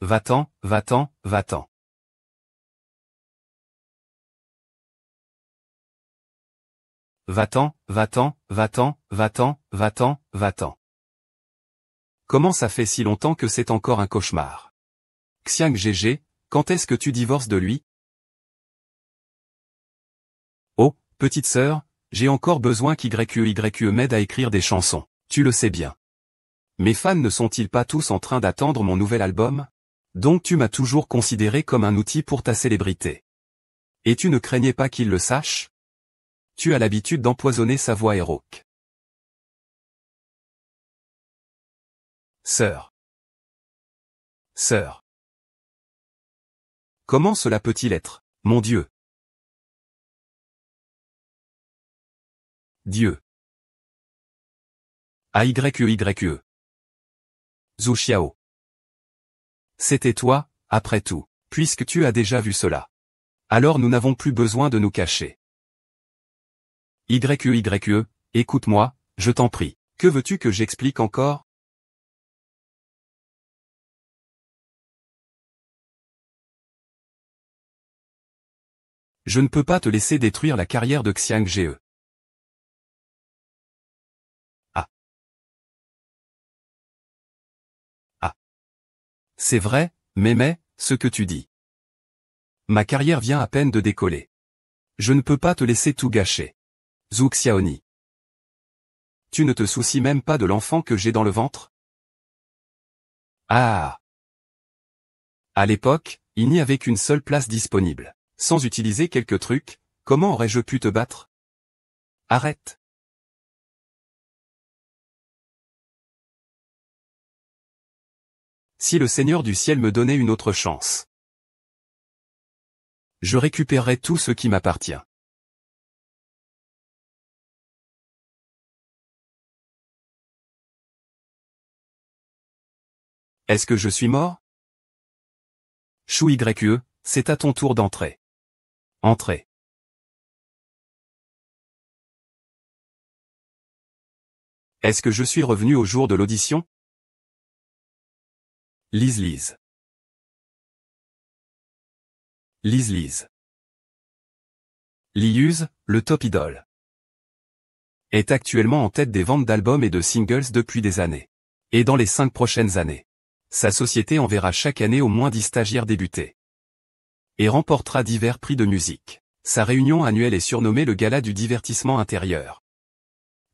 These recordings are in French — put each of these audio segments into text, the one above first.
Va-t'en, va-t'en, va-t'en. Va-t'en, va-t'en, va-t'en, va-t'en, va-t'en, va-t'en. Comment ça fait si longtemps que c'est encore un cauchemar? Xiang GG, quand est-ce que tu divorces de lui? Oh, petite sœur, j'ai encore besoin qu'YQYE m'aide à écrire des chansons, tu le sais bien. Mes fans ne sont-ils pas tous en train d'attendre mon nouvel album? Donc tu m'as toujours considéré comme un outil pour ta célébrité. Et tu ne craignais pas qu'il le sache? Tu as l'habitude d'empoisonner sa voix et rauque. Sœur. Sœur. Comment cela peut-il être, mon Dieu? Dieu. AYEYE. Zhu Xiao. C'était toi, après tout, puisque tu as déjà vu cela. Alors nous n'avons plus besoin de nous cacher. YEYE, écoute-moi, je t'en prie. Que veux-tu que j'explique encore? Je ne peux pas te laisser détruire la carrière de Xiang GE. Ah. Ah. C'est vrai, mais, ce que tu dis. Ma carrière vient à peine de décoller. Je ne peux pas te laisser tout gâcher. Zhu Xiaoni. Tu ne te soucies même pas de l'enfant que j'ai dans le ventre? Ah. À l'époque, il n'y avait qu'une seule place disponible. Sans utiliser quelques trucs, comment aurais-je pu te battre? Arrête. Si le Seigneur du ciel me donnait une autre chance, je récupérerais tout ce qui m'appartient. Est-ce que je suis mort? Chou YE, c'est à ton tour d'entrer. Entrez. Est-ce que je suis revenu au jour de l'audition? Lise Lise. Lise Lise. Liuse, le top idol, est actuellement en tête des ventes d'albums et de singles depuis des années. Et dans les 5 prochaines années, sa société enverra chaque année au moins 10 stagiaires débuter. Et remportera divers prix de musique. Sa réunion annuelle est surnommée le Gala du divertissement intérieur.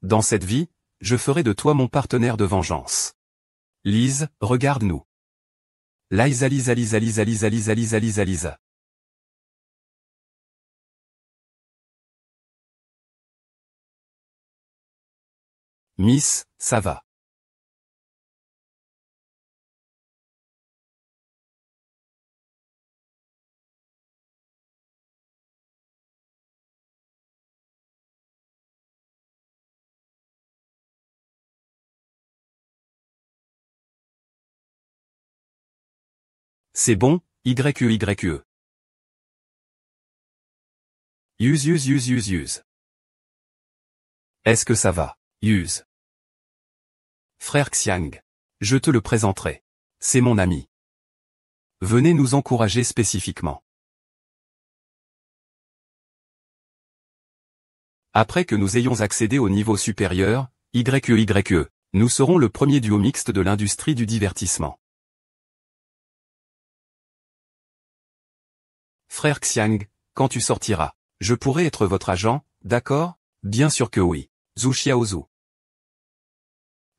Dans cette vie, je ferai de toi mon partenaire de vengeance. Lise, regarde-nous. Lisa Lisa Lisa Lisa Lisa Lisa Lisa Lisa Lisa. Miss, ça va. C'est bon, YEYE. Use. Est-ce que ça va? Use. Frère Xiang. Je te le présenterai. C'est mon ami. Venez nous encourager spécifiquement. Après que nous ayons accédé au niveau supérieur, YEYE, nous serons le premier duo mixte de l'industrie du divertissement. Frère Xiang, quand tu sortiras, je pourrai être votre agent, d'accord? Bien sûr que oui. Zhu Xiaozhu.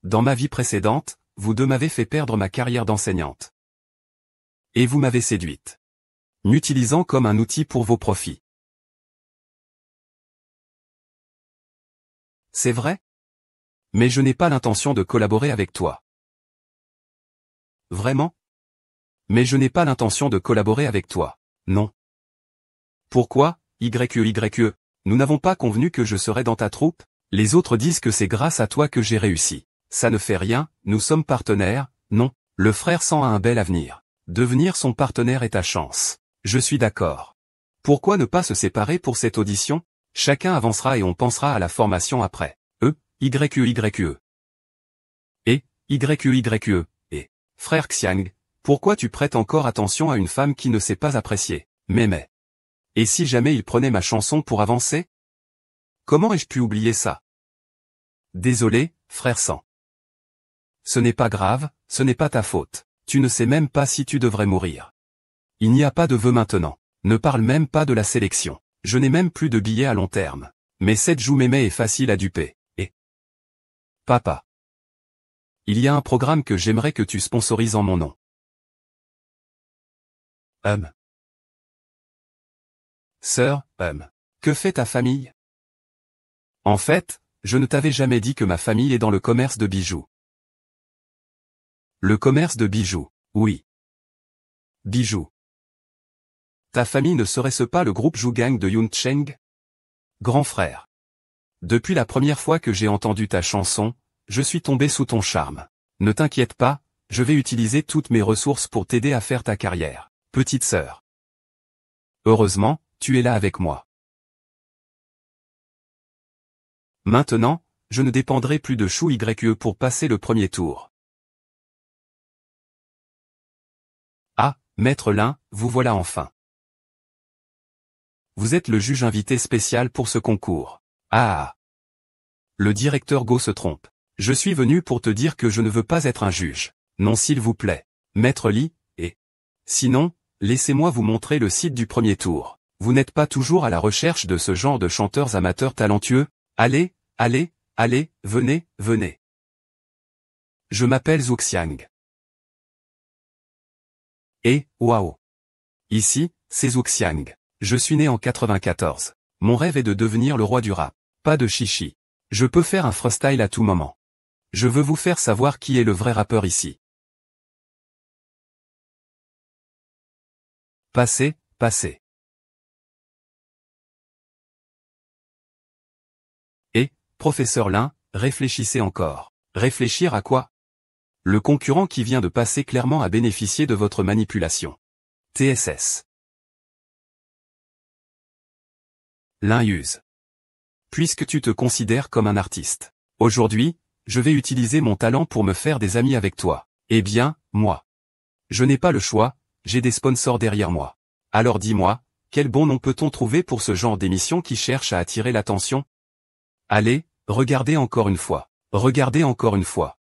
Dans ma vie précédente, vous deux m'avez fait perdre ma carrière d'enseignante. Et vous m'avez séduite. M'utilisant comme un outil pour vos profits. C'est vrai? Mais je n'ai pas l'intention de collaborer avec toi. Vraiment? Mais je n'ai pas l'intention de collaborer avec toi, non. Pourquoi, YEYE, nous n'avons pas convenu que je serais dans ta troupe? Les autres disent que c'est grâce à toi que j'ai réussi. Ça ne fait rien, nous sommes partenaires, non, le frère Sang a un bel avenir. Devenir son partenaire est ta chance. Je suis d'accord. Pourquoi ne pas se séparer pour cette audition? Chacun avancera et on pensera à la formation après. YEYE. Et, YEYE, et, frère Xiang, Pourquoi tu prêtes encore attention à une femme qui ne sait pas apprécier, m'aimait? Et si jamais il prenait ma chanson pour avancer? Comment ai-je pu oublier ça? Désolé, frère sang. Ce n'est pas grave, ce n'est pas ta faute. Tu ne sais même pas si tu devrais mourir. Il n'y a pas de vœux maintenant. Ne parle même pas de la sélection. Je n'ai même plus de billets à long terme. Mais cette joue m'aimait est facile à duper. Et papa. Il y a un programme que j'aimerais que tu sponsorises en mon nom. Sœur, que fait ta famille? En fait, je ne t'avais jamais dit que ma famille est dans le commerce de bijoux. Le commerce de bijoux, oui. Bijoux. Ta famille ne serait-ce pas le groupe Zhugang de Yun Cheng? Grand frère. Depuis la première fois que j'ai entendu ta chanson, je suis tombé sous ton charme. Ne t'inquiète pas, je vais utiliser toutes mes ressources pour t'aider à faire ta carrière, petite sœur. Heureusement, tu es là avec moi. Maintenant, je ne dépendrai plus de Chou YE pour passer le premier tour. Ah, Maître Lin, vous voilà enfin. Vous êtes le juge invité spécial pour ce concours. Ah. Le directeur Go se trompe. Je suis venu pour te dire que je ne veux pas être un juge. Non s'il vous plaît. Maître Li, et... Sinon, laissez-moi vous montrer le site du premier tour. Vous n'êtes pas toujours à la recherche de ce genre de chanteurs amateurs talentueux? Allez, allez, allez, venez, venez. Je m'appelle Zhu Xiang. Et, waouh. Ici, c'est Zhu Xiang. Je suis né en 94. Mon rêve est de devenir le roi du rap. Pas de chichi. Je peux faire un freestyle à tout moment. Je veux vous faire savoir qui est le vrai rappeur ici. Passez, passez. Et, professeur Lin, réfléchissez encore. Réfléchir à quoi? Le concurrent qui vient de passer clairement a bénéficié de votre manipulation. TSS. Lin use. Puisque tu te considères comme un artiste. Aujourd'hui, je vais utiliser mon talent pour me faire des amis avec toi. Eh bien, moi. Je n'ai pas le choix, j'ai des sponsors derrière moi. Alors dis-moi, quel bon nom peut-on trouver pour ce genre d'émission qui cherche à attirer l'attention? Allez, regardez encore une fois. Regardez encore une fois.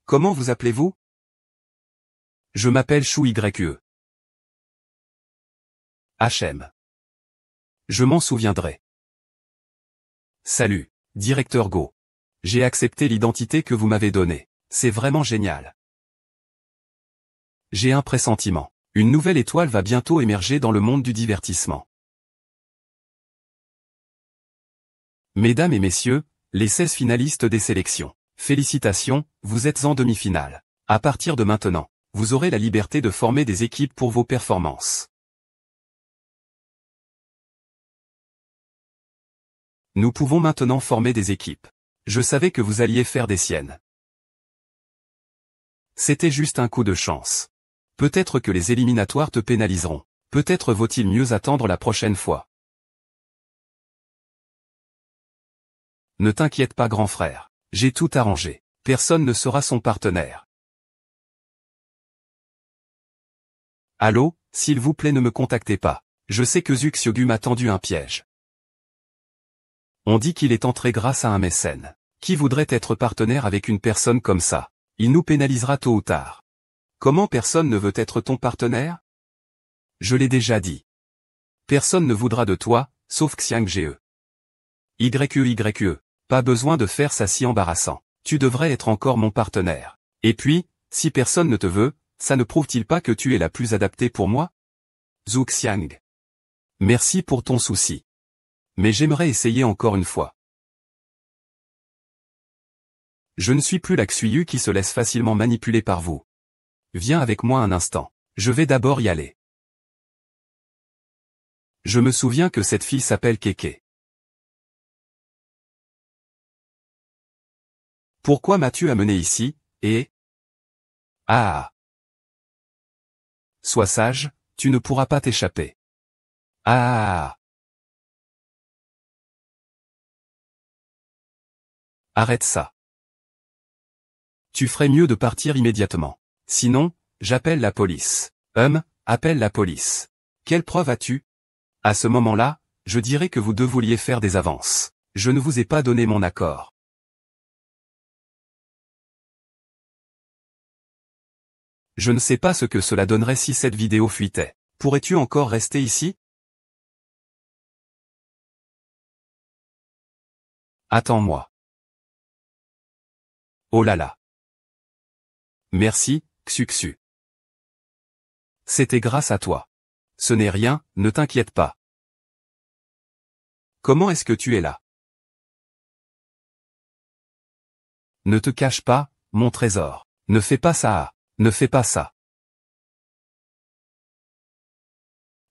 Comment vous appelez-vous? Je m'appelle Chou YE. HM. Je m'en souviendrai. Salut, directeur Go. J'ai accepté l'identité que vous m'avez donnée. C'est vraiment génial. J'ai un pressentiment. Une nouvelle étoile va bientôt émerger dans le monde du divertissement. Mesdames et messieurs, les 16 finalistes des sélections. Félicitations, vous êtes en demi-finale. À partir de maintenant, vous aurez la liberté de former des équipes pour vos performances. Nous pouvons maintenant former des équipes. Je savais que vous alliez faire des siennes. C'était juste un coup de chance. Peut-être que les éliminatoires te pénaliseront. Peut-être vaut-il mieux attendre la prochaine fois. Ne t'inquiète pas grand frère. J'ai tout arrangé. Personne ne sera son partenaire. Allô, s'il vous plaît ne me contactez pas. Je sais que Zhu Xiaogu m'a tendu un piège. On dit qu'il est entré grâce à un mécène. Qui voudrait être partenaire avec une personne comme ça? Il nous pénalisera tôt ou tard. Comment personne ne veut être ton partenaire? Je l'ai déjà dit. Personne ne voudra de toi, sauf Xiang Ge. YE. Pas besoin de faire ça si embarrassant. Tu devrais être encore mon partenaire. Et puis, si personne ne te veut, ça ne prouve-t-il pas que tu es la plus adaptée pour moi? Zhu Xiang. Merci pour ton souci. Mais j'aimerais essayer encore une fois. Je ne suis plus la Xuyu qui se laisse facilement manipuler par vous. Viens avec moi un instant. Je vais d'abord y aller. Je me souviens que cette fille s'appelle Keke. Pourquoi m'as-tu amené ici, et... Ah. Sois sage, tu ne pourras pas t'échapper. Ah. Arrête ça. Tu ferais mieux de partir immédiatement. Sinon, j'appelle la police. Appelle la police. Quelle preuve as-tu? À ce moment-là, je dirais que vous deux vouliez faire des avances. Je ne vous ai pas donné mon accord. Je ne sais pas ce que cela donnerait si cette vidéo fuitait. Pourrais-tu encore rester ici? Attends-moi. Oh là là. Merci, Xuxu. C'était grâce à toi. Ce n'est rien, ne t'inquiète pas. Comment est-ce que tu es là? Ne te cache pas, mon trésor. Ne fais pas ça. Ne fais pas ça.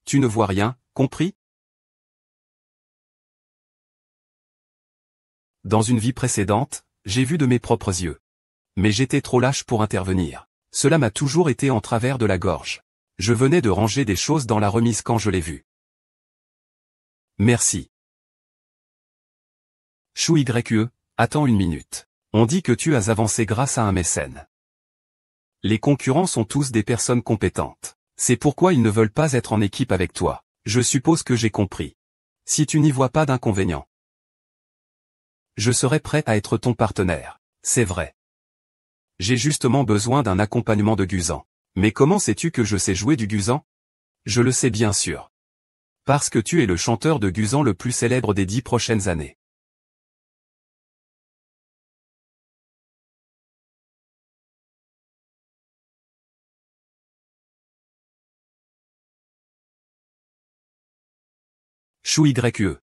Tu ne vois rien, compris? Dans une vie précédente, j'ai vu de mes propres yeux. Mais j'étais trop lâche pour intervenir. Cela m'a toujours été en travers de la gorge. Je venais de ranger des choses dans la remise quand je l'ai vu. Merci. Chou YE, attends une minute. On dit que tu as avancé grâce à un mécène. Les concurrents sont tous des personnes compétentes. C'est pourquoi ils ne veulent pas être en équipe avec toi. Je suppose que j'ai compris. Si tu n'y vois pas d'inconvénient, je serai prêt à être ton partenaire. C'est vrai. J'ai justement besoin d'un accompagnement de Guzan. Mais comment sais-tu que je sais jouer du Guzan? Je le sais bien sûr. Parce que tu es le chanteur de Guzan le plus célèbre des 10 prochaines années. Chou YE.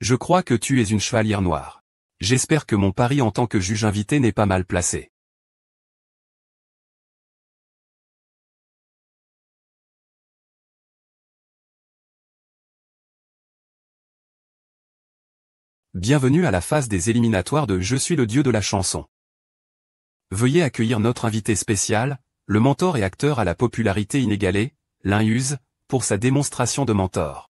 Je crois que tu es une chevalière noire. J'espère que mon pari en tant que juge invité n'est pas mal placé. Bienvenue à la phase des éliminatoires de Je suis le dieu de la chanson. Veuillez accueillir notre invité spécial, le mentor et acteur à la popularité inégalée, Linuse, pour sa démonstration de mentor.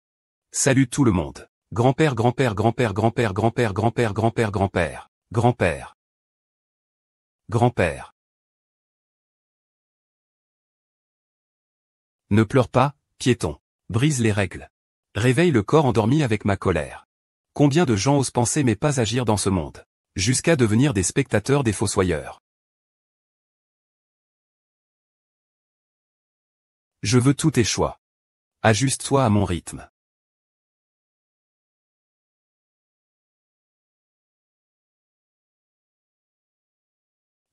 Salut tout le monde. Grand-père, grand-père, grand-père, grand-père, grand-père, grand-père, grand-père, grand-père, grand-père, grand-père. Ne pleure pas, piéton. Brise les règles. Réveille le corps endormi avec ma colère. Combien de gens osent penser mais pas agir dans ce monde, jusqu'à devenir des spectateurs des fossoyeurs. Je veux tous tes choix. Ajuste-toi à mon rythme.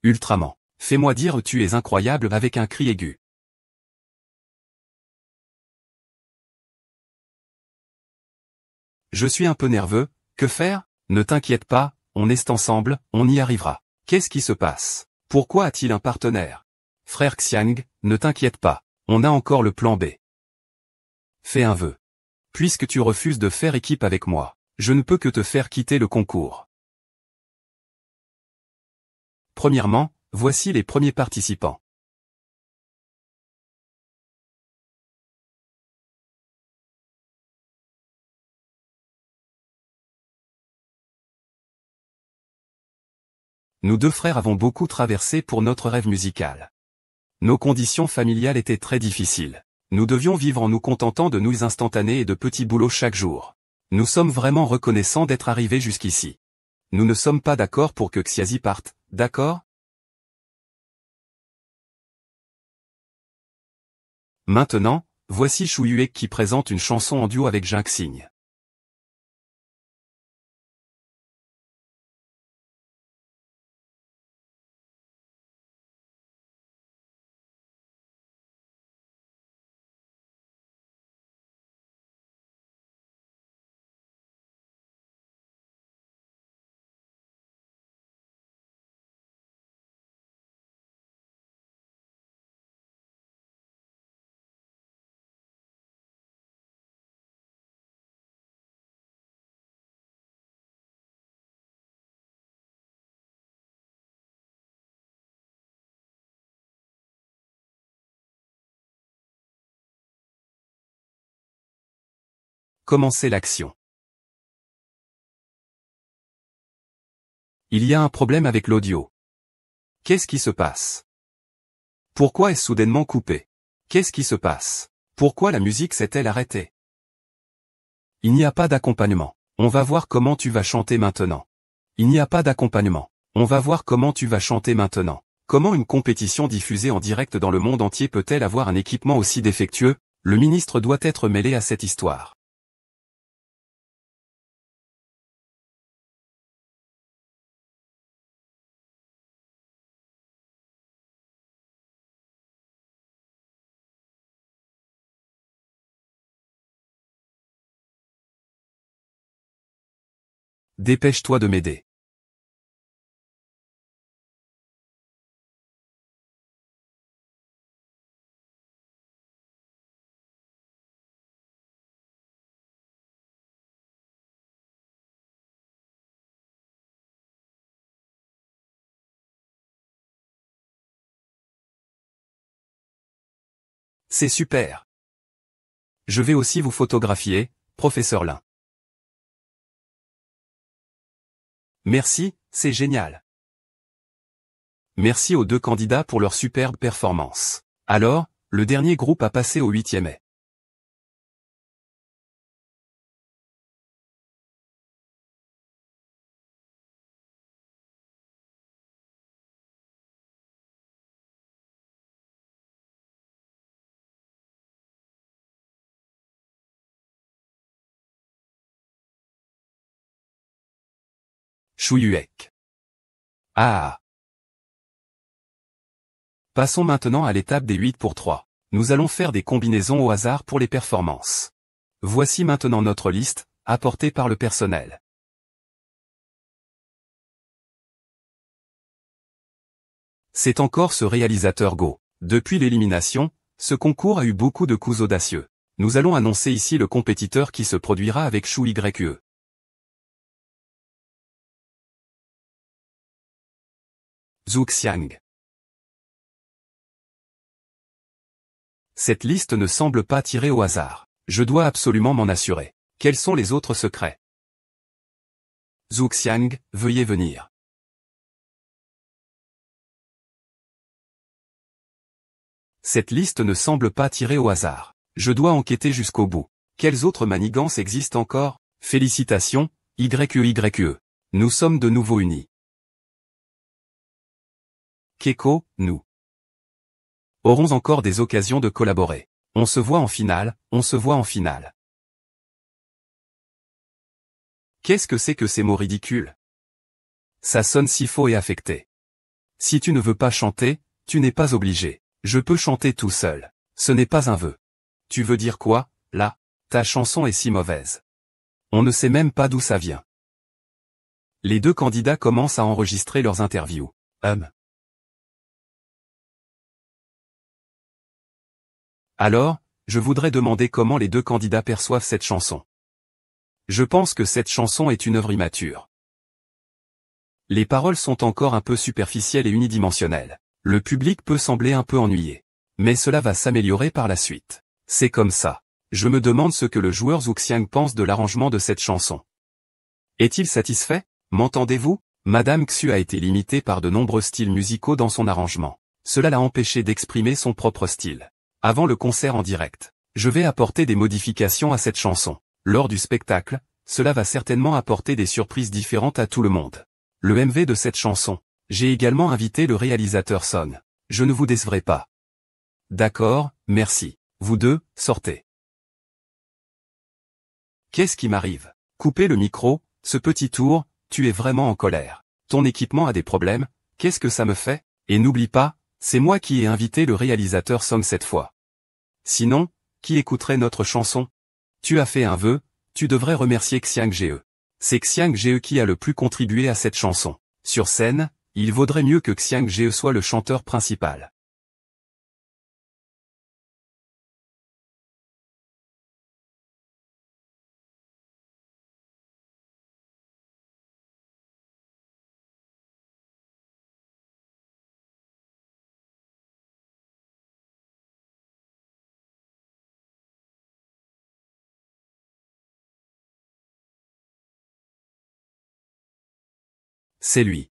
Ultraman. Fais-moi dire tu es incroyable avec un cri aigu. Je suis un peu nerveux, que faire? Ne t'inquiète pas, on est ensemble, on y arrivera. Qu'est-ce qui se passe? Pourquoi a-t-il un partenaire? Frère Xiang, ne t'inquiète pas, on a encore le plan B. Fais un vœu. Puisque tu refuses de faire équipe avec moi, je ne peux que te faire quitter le concours. Premièrement, voici les premiers participants. Nous deux frères avons beaucoup traversé pour notre rêve musical. Nos conditions familiales étaient très difficiles. Nous devions vivre en nous contentant de nouilles instantanées et de petits boulots chaque jour. Nous sommes vraiment reconnaissants d'être arrivés jusqu'ici. Nous ne sommes pas d'accord pour que Xiazi parte, d'accord? Maintenant, voici Shu Yue qui présente une chanson en duo avec Jing Xing. commencer l'action. Il y a un problème avec l'audio. Qu'est-ce qui se passe? Pourquoi est-ce soudainement coupé? Qu'est-ce qui se passe? Pourquoi la musique s'est-elle arrêtée? Il n'y a pas d'accompagnement. On va voir comment tu vas chanter maintenant. Il n'y a pas d'accompagnement. On va voir comment tu vas chanter maintenant. Comment une compétition diffusée en direct dans le monde entier peut-elle avoir un équipement aussi défectueux? Le ministre doit être mêlé à cette histoire. Dépêche-toi de m'aider. C'est super. Je vais aussi vous photographier, professeur Lin. Merci, c'est génial. Merci aux deux candidats pour leur superbe performance. Alors, le dernier groupe a passé au 8e. Chouyuek. Ah. Passons maintenant à l'étape des 8 pour 3. Nous allons faire des combinaisons au hasard pour les performances. Voici maintenant notre liste, apportée par le personnel. C'est encore ce réalisateur Go. Depuis l'élimination, ce concours a eu beaucoup de coups audacieux. Nous allons annoncer ici le compétiteur qui se produira avec Chou YE. Zhu Xiang. Cette liste ne semble pas tirée au hasard. Je dois absolument m'en assurer. Quels sont les autres secrets? Zhu Xiang, veuillez venir. Cette liste ne semble pas tirée au hasard. Je dois enquêter jusqu'au bout. Quelles autres manigances existent encore? Félicitations, YE. Nous sommes de nouveau unis. Keiko, nous aurons encore des occasions de collaborer. On se voit en finale, on se voit en finale. Qu'est-ce que c'est que ces mots ridicules? Ça sonne si faux et affecté. Si tu ne veux pas chanter, tu n'es pas obligé. Je peux chanter tout seul. Ce n'est pas un vœu. Tu veux dire quoi, là? Ta chanson est si mauvaise. On ne sait même pas d'où ça vient. Les deux candidats commencent à enregistrer leurs interviews. Alors, je voudrais demander comment les deux candidats perçoivent cette chanson. Je pense que cette chanson est une œuvre immature. Les paroles sont encore un peu superficielles et unidimensionnelles. Le public peut sembler un peu ennuyé. Mais cela va s'améliorer par la suite. C'est comme ça. Je me demande ce que le joueur Zhu Xiang pense de l'arrangement de cette chanson. Est-il satisfait? M'entendez-vous? Madame Xu a été limitée par de nombreux styles musicaux dans son arrangement. Cela l'a empêché d'exprimer son propre style. Avant le concert en direct, je vais apporter des modifications à cette chanson. Lors du spectacle, cela va certainement apporter des surprises différentes à tout le monde. Le MV de cette chanson. J'ai également invité le réalisateur Son. Je ne vous décevrai pas. D'accord, merci. Vous deux, sortez. Qu'est-ce qui m'arrive? Coupez le micro, ce petit tour, tu es vraiment en colère. Ton équipement a des problèmes, qu'est-ce que ça me fait? Et n'oublie pas, c'est moi qui ai invité le réalisateur Song cette fois. Sinon, qui écouterait notre chanson? Tu as fait un vœu, tu devrais remercier Xiang Ge. C'est Xiang Ge qui a le plus contribué à cette chanson. Sur scène, il vaudrait mieux que Xiang Ge soit le chanteur principal. C'est lui.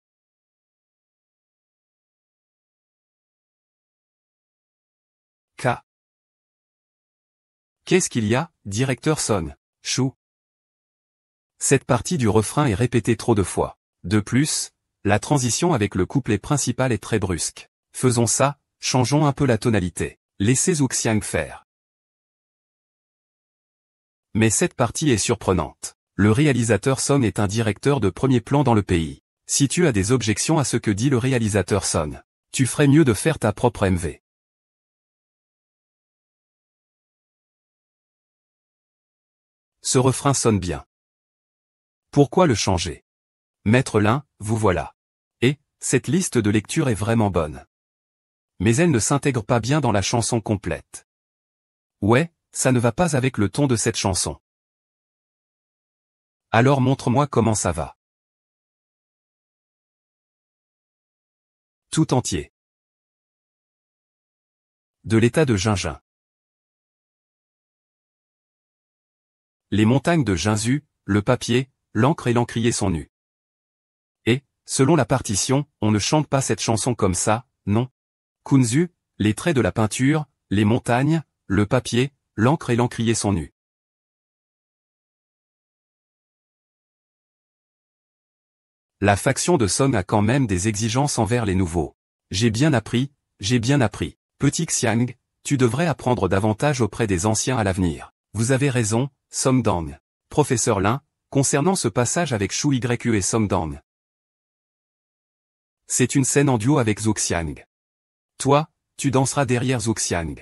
K. Qu'est-ce qu'il y a, directeur Song? Chou. Cette partie du refrain est répétée trop de fois. De plus, la transition avec le couplet principal est très brusque. Faisons ça, changeons un peu la tonalité. Laissez Zhu Xiang faire. Mais cette partie est surprenante. Le réalisateur Song est un directeur de premier plan dans le pays. Si tu as des objections à ce que dit le réalisateur Song, tu ferais mieux de faire ta propre MV. Ce refrain sonne bien. Pourquoi le changer? Maître Lin, vous voilà. Et, cette liste de lecture est vraiment bonne. Mais elle ne s'intègre pas bien dans la chanson complète. Ouais, ça ne va pas avec le ton de cette chanson. Alors montre-moi comment ça va. Tout entier. De l'état de Gingin. Les montagnes de Jinzu, le papier, l'encre et l'encrier sont nus. Et, selon la partition, on ne chante pas cette chanson comme ça, non. Kunzu, les traits de la peinture, les montagnes, le papier, l'encre et l'encrier sont nus. La faction de Song a quand même des exigences envers les nouveaux. J'ai bien appris. Petit Xiang, tu devrais apprendre davantage auprès des anciens à l'avenir. Vous avez raison, Songdang. Professeur Lin, concernant ce passage avec Shu Yu et Songdang. C'est une scène en duo avec Zhu Xiang. Toi, tu danseras derrière Zhu Xiang.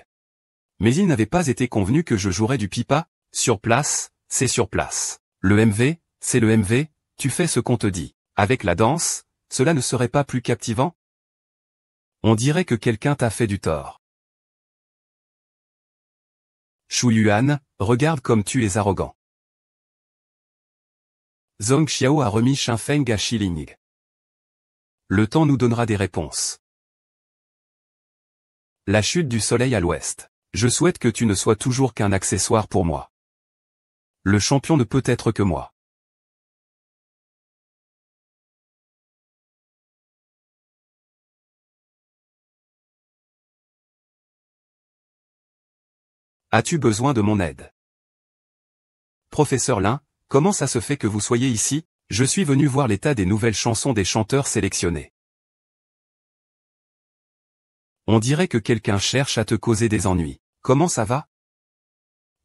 Mais il n'avait pas été convenu que je jouerais du pipa, sur place, c'est sur place. Le MV, c'est le MV, tu fais ce qu'on te dit. Avec la danse, cela ne serait pas plus captivant? On dirait que quelqu'un t'a fait du tort. Shu Yuan, regarde comme tu es arrogant. Zhong Xiao a remis Shinfeng à Xiling. Le temps nous donnera des réponses. La chute du soleil à l'ouest. Je souhaite que tu ne sois toujours qu'un accessoire pour moi. Le champion ne peut être que moi. As-tu besoin de mon aide? Professeur Lin, comment ça se fait que vous soyez ici? Je suis venu voir l'état des nouvelles chansons des chanteurs sélectionnés. On dirait que quelqu'un cherche à te causer des ennuis. Comment ça va?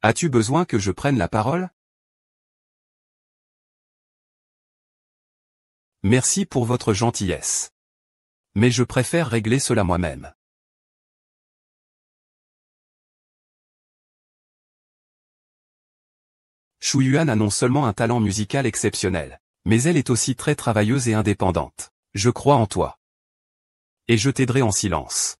As-tu besoin que je prenne la parole? Merci pour votre gentillesse. Mais je préfère régler cela moi-même. Shu Yuan a non seulement un talent musical exceptionnel, mais elle est aussi très travailleuse et indépendante. Je crois en toi. Et je t'aiderai en silence.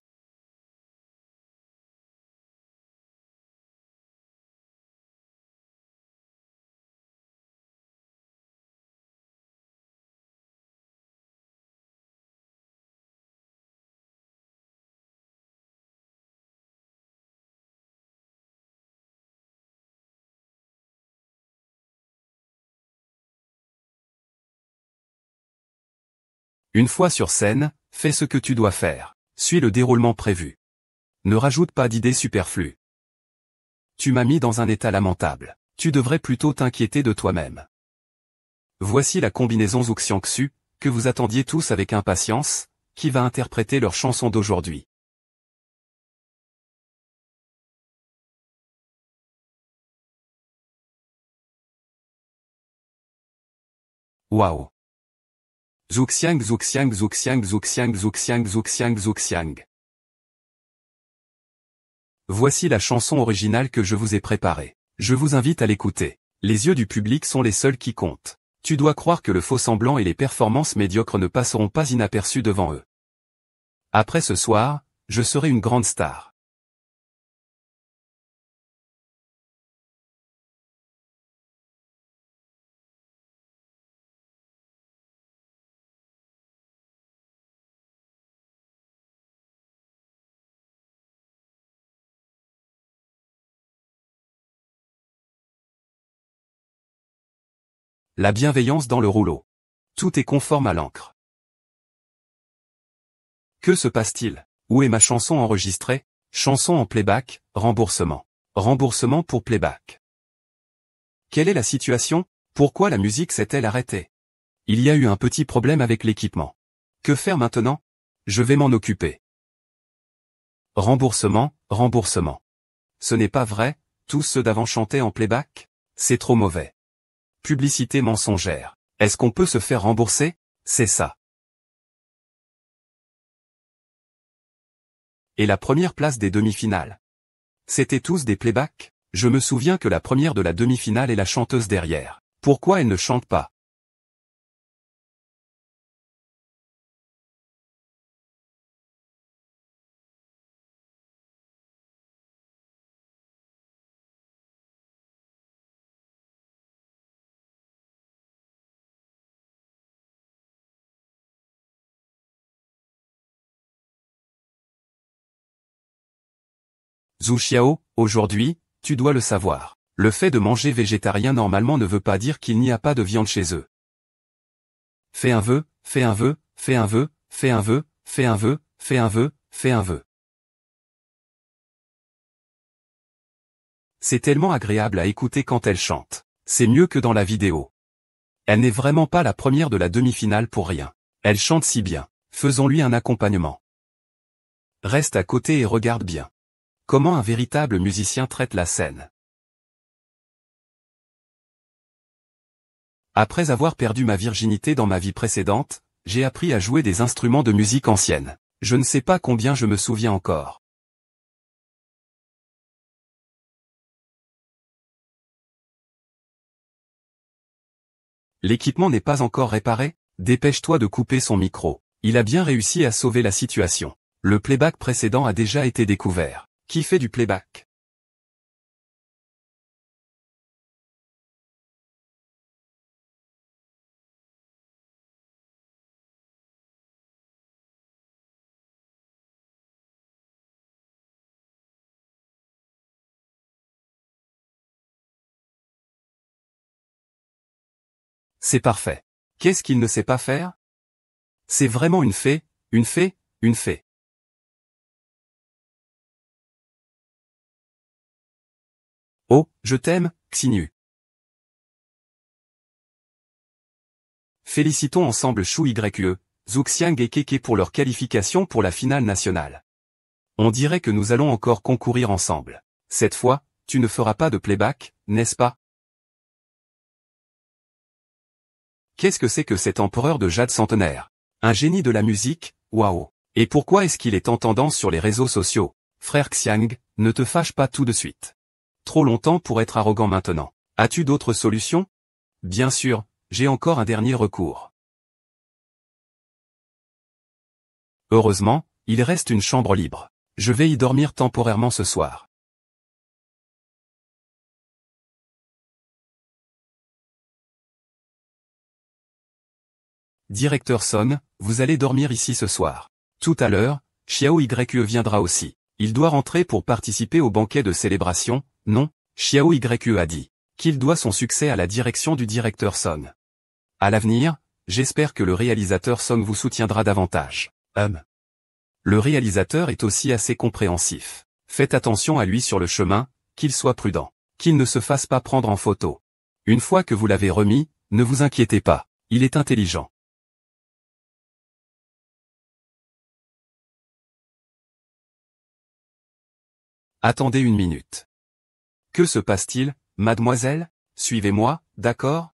Une fois sur scène, fais ce que tu dois faire. Suis le déroulement prévu. Ne rajoute pas d'idées superflues. Tu m'as mis dans un état lamentable. Tu devrais plutôt t'inquiéter de toi-même. Voici la combinaison Zhu Xiangxu, que vous attendiez tous avec impatience, qui va interpréter leur chanson d'aujourd'hui. Waouh! Zhu Xiang, Zhu Xiang, Zhu Xiang, Zhu Xiang, Zhu Xiang, Zhu Xiang, Zhu Xiang. Voici la chanson originale que je vous ai préparée. Je vous invite à l'écouter. Les yeux du public sont les seuls qui comptent. Tu dois croire que le faux-semblant et les performances médiocres ne passeront pas inaperçus devant eux. Après ce soir, je serai une grande star. La bienveillance dans le rouleau. Tout est conforme à l'encre. Que se passe-t-il? Où est ma chanson enregistrée? Chanson en playback, remboursement. Remboursement pour playback. Quelle est la situation? Pourquoi la musique s'est-elle arrêtée? Il y a eu un petit problème avec l'équipement. Que faire maintenant? Je vais m'en occuper. Remboursement, remboursement. Ce n'est pas vrai, tous ceux d'avant chantaient en playback? C'est trop mauvais. Publicité mensongère. Est-ce qu'on peut se faire rembourser? C'est ça. Et la première place des demi-finales? C'étaient tous des playbacks? Je me souviens que la première de la demi-finale est la chanteuse derrière. Pourquoi elle ne chante pas? Zhu Xiao, aujourd'hui, tu dois le savoir. Le fait de manger végétarien normalement ne veut pas dire qu'il n'y a pas de viande chez eux. Fais un vœu, fais un vœu, fais un vœu, fais un vœu, fais un vœu, fais un vœu, fais un vœu. C'est tellement agréable à écouter quand elle chante. C'est mieux que dans la vidéo. Elle n'est vraiment pas la première de la demi-finale pour rien. Elle chante si bien. Faisons-lui un accompagnement. Reste à côté et regarde bien. Comment un véritable musicien traite la scène. Après avoir perdu ma virginité dans ma vie précédente, j'ai appris à jouer des instruments de musique ancienne. Je ne sais pas combien je me souviens encore. L'équipement n'est pas encore réparé? Dépêche-toi de couper son micro. Il a bien réussi à sauver la situation. Le playback précédent a déjà été découvert. Qui fait du playback? C'est parfait. Qu'est-ce qu'il ne sait pas faire? C'est vraiment une fée, une fée, une fée. Oh, je t'aime, Xinu. Félicitons ensemble Shu Yue, Zhuxiang et Keke pour leur qualification pour la finale nationale. On dirait que nous allons encore concourir ensemble. Cette fois, tu ne feras pas de playback, n'est-ce pas? Qu'est-ce que c'est que cet empereur de jade centenaire? Un génie de la musique, waouh. Et pourquoi est-ce qu'il est en tendance sur les réseaux sociaux? Frère Xiang, ne te fâche pas tout de suite. Trop longtemps pour être arrogant maintenant. As-tu d'autres solutions? Bien sûr, j'ai encore un dernier recours. Heureusement, il reste une chambre libre. Je vais y dormir temporairement ce soir. Directeur Son, vous allez dormir ici ce soir. Tout à l'heure, Xiao Yue viendra aussi. Il doit rentrer pour participer au banquet de célébration, non? Xiao Yue a dit qu'il doit son succès à la direction du directeur Son. À l'avenir, j'espère que le réalisateur Son vous soutiendra davantage. Le réalisateur est aussi assez compréhensif. Faites attention à lui sur le chemin, qu'il soit prudent, qu'il ne se fasse pas prendre en photo. Une fois que vous l'avez remis, ne vous inquiétez pas, il est intelligent. Attendez une minute. Que se passe-t-il, mademoiselle? Suivez-moi, d'accord?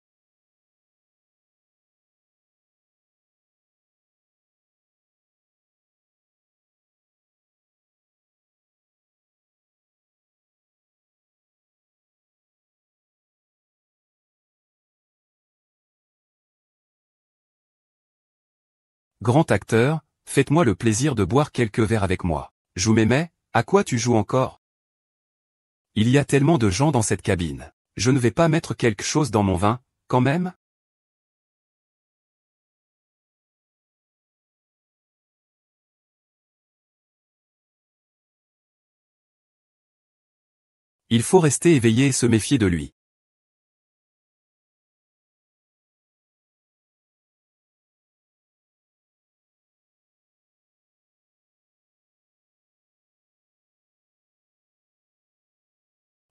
Grand acteur, faites-moi le plaisir de boire quelques verres avec moi. Jou m'aimais, à quoi tu joues encore? Il y a tellement de gens dans cette cabine. Je ne vais pas mettre quelque chose dans mon vin, quand même? Il faut rester éveillé et se méfier de lui.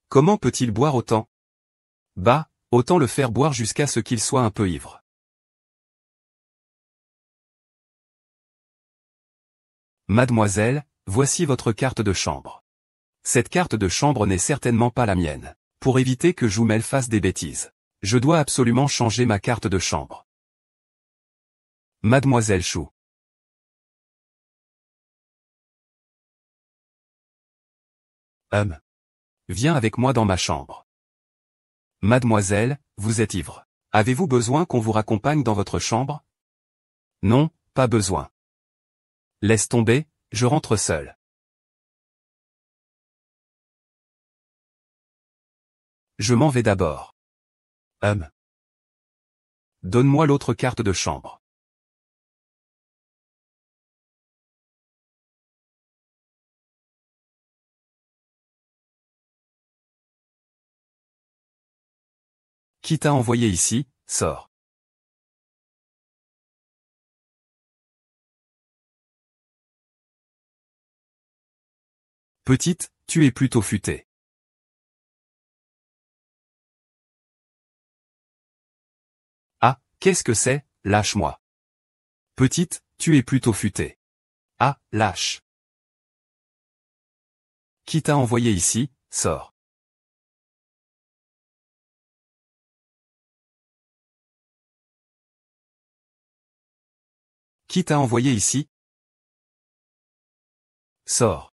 Comment peut-il boire autant? Bah, autant le faire boire jusqu'à ce qu'il soit un peu ivre. Mademoiselle, voici votre carte de chambre. Cette carte de chambre n'est certainement pas la mienne. Pour éviter que Joumel fasse des bêtises, je dois absolument changer ma carte de chambre. Mademoiselle Chou. Viens avec moi dans ma chambre. Mademoiselle, vous êtes ivre. Avez-vous besoin qu'on vous raccompagne dans votre chambre? Non, pas besoin. Laisse tomber, je rentre seul. Je m'en vais d'abord. Donne-moi l'autre carte de chambre. Qui t'a envoyé ici, sors. Petite, tu es plutôt futée. Ah, qu'est-ce que c'est, lâche-moi. Petite, tu es plutôt futée. Ah, lâche. Qui t'a envoyé ici, sors. Qui t'a envoyé ici? Sors.